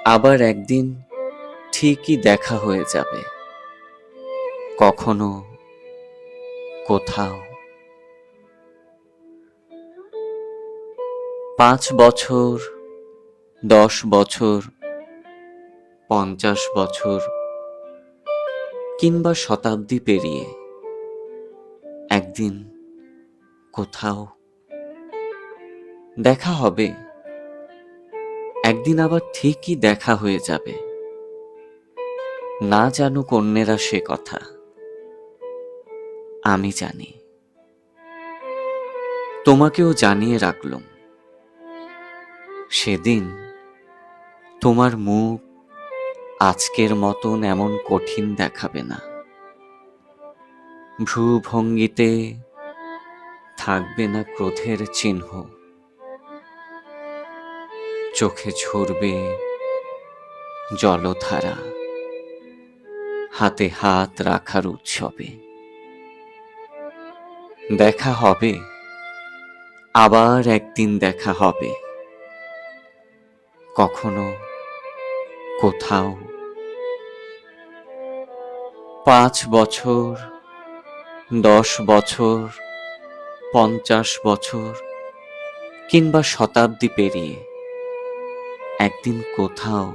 আবার একদিন ঠিকই দেখা হয়ে যাবে, কখনো কোথাও। 5 বছর, 10 বছর, 50 বছর কিংবা শতাব্দী পেরিয়ে একদিন কোথাও দেখা হবে। একদিন আবার ঠিকই দেখা হয়ে যাবে। না জানুক অন্যেরা সে কথা, আমি জানি। তোমাকেও জানিয়ে রাখলুম, সেদিন তোমার মুখ আজকের মতন এমন কঠিন দেখাবে না। ভ্রুভঙ্গিতে থাকবে না ক্রোধের চিহ্ন। চোখে ঝরবে জলধারা, হাতে হাত রাখার উৎসবে। দেখা হবে, আবার একদিন দেখা হবে, কখনো কোথাও। 5 বছর, 10 বছর, 50 বছর কিংবা শতাব্দী পেরিয়ে একদিন কোথাও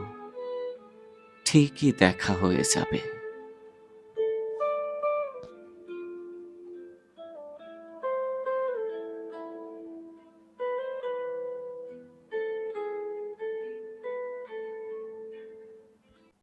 ঠিকই দেখা হয়ে যাবে।